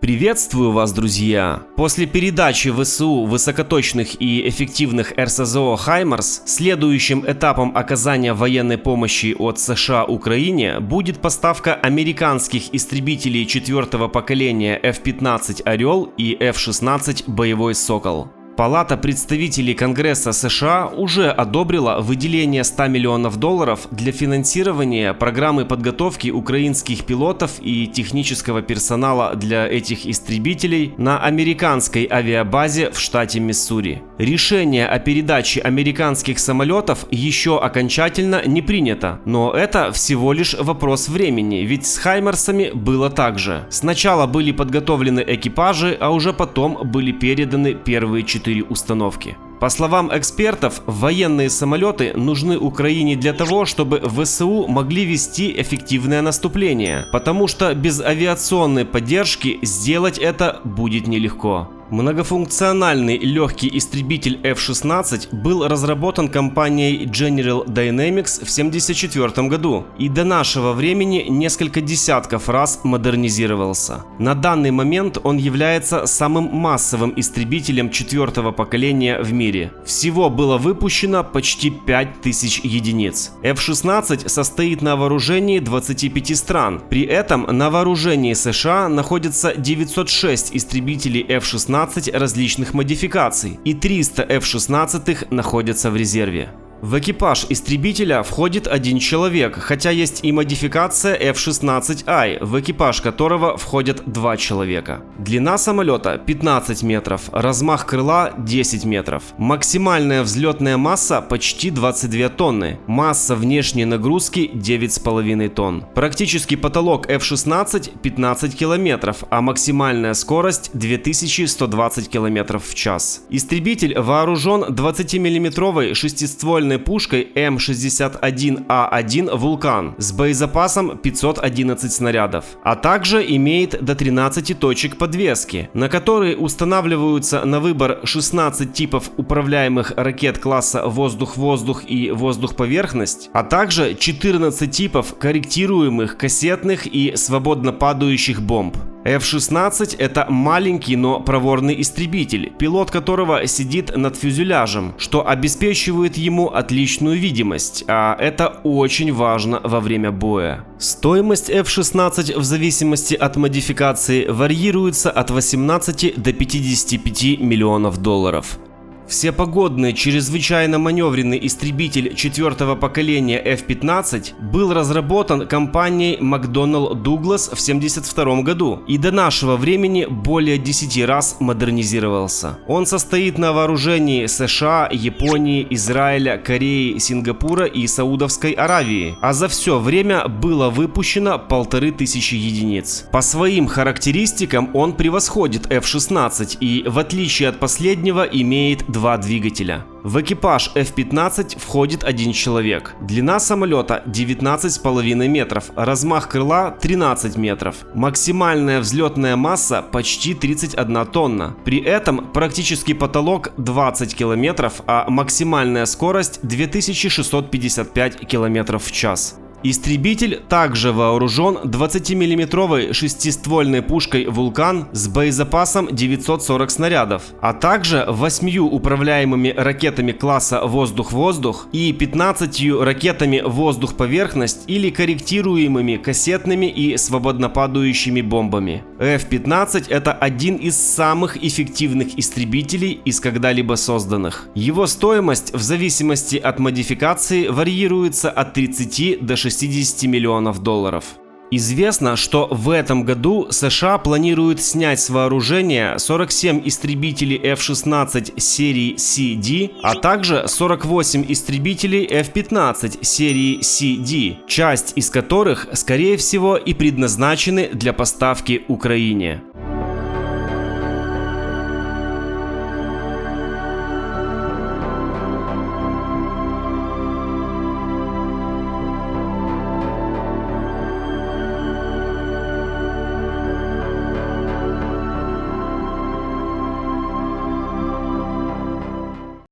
Приветствую вас, друзья! После передачи ВСУ высокоточных и эффективных РСЗО «Хаймарс» следующим этапом оказания военной помощи от США Украине будет поставка американских истребителей 4-го поколения F-15 «Орел» и F-16 «Боевой Сокол». Палата представителей Конгресса США уже одобрила выделение $100 миллионов для финансирования программы подготовки украинских пилотов и технического персонала для этих истребителей на американской авиабазе в штате Миссури. Решение о передаче американских самолетов еще окончательно не принято, но это всего лишь вопрос времени, ведь с «Хаймарсами» было так же. Сначала были подготовлены экипажи, а уже потом были переданы первые 4 установки. По словам экспертов, военные самолеты нужны Украине для того, чтобы ВСУ могли вести эффективное наступление, потому что без авиационной поддержки сделать это будет нелегко. Многофункциональный легкий истребитель F-16 был разработан компанией General Dynamics в 1974 году и до нашего времени несколько десятков раз модернизировался. На данный момент он является самым массовым истребителем 4-го поколения в мире. Всего было выпущено почти 5000 единиц. F-16 состоит на вооружении 25 стран. При этом на вооружении США находится 906 истребителей F-16 различных модификаций, и 300 F-16 находятся в резерве. В экипаж истребителя входит один человек, хотя есть и модификация F-16I, в экипаж которого входят 2 человека. Длина самолета 15 метров, размах крыла 10 метров. Максимальная взлетная масса почти 22 тонны, масса внешней нагрузки 9,5 тонн. Практический потолок F-16 15 километров, а максимальная скорость 2120 километров в час. Истребитель вооружен 20-миллиметровой шестиствольной пушкой М61А1 «Вулкан» с боезапасом 511 снарядов, а также имеет до 13 точек подвески, на которые устанавливаются на выбор 16 типов управляемых ракет класса «Воздух-воздух» и «Воздух-поверхность», а также 14 типов корректируемых кассетных и свободно падающих бомб. F-16 – это маленький, но проворный истребитель, пилот которого сидит над фюзеляжем, что обеспечивает ему отличную видимость, а это очень важно во время боя. Стоимость F-16 в зависимости от модификации варьируется от 18 до 55 миллионов $. Всепогодный чрезвычайно маневренный истребитель 4-го поколения F-15 был разработан компанией McDonnell Douglas в 1972 году и до нашего времени более 10 раз модернизировался. Он состоит на вооружении США, Японии, Израиля, Кореи, Сингапура и Саудовской Аравии, а за все время было выпущено 1500 единиц. По своим характеристикам он превосходит F-16 и, в отличие от последнего, имеет 2 двигателя. В экипаж F-15 входит 1 человек. Длина самолета 19,5 метров, размах крыла 13 метров. Максимальная взлетная масса почти 31 тонна. При этом практический потолок 20 километров, а максимальная скорость 2655 километров в час. Истребитель также вооружен 20-миллиметровой шестиствольной пушкой «Вулкан» с боезапасом 940 снарядов, а также 8 управляемыми ракетами класса «Воздух-воздух» и 15 ракетами «Воздух-поверхность» или корректируемыми кассетными и свободно падающими бомбами. F-15 – это один из самых эффективных истребителей из когда-либо созданных. Его стоимость в зависимости от модификации варьируется от 30 до 60 миллионов $. Известно, что в этом году США планируют снять с вооружения 47 истребителей F-16 серии CD, а также 48 истребителей F-15 серии CD, часть из которых, скорее всего, и предназначены для поставки Украине.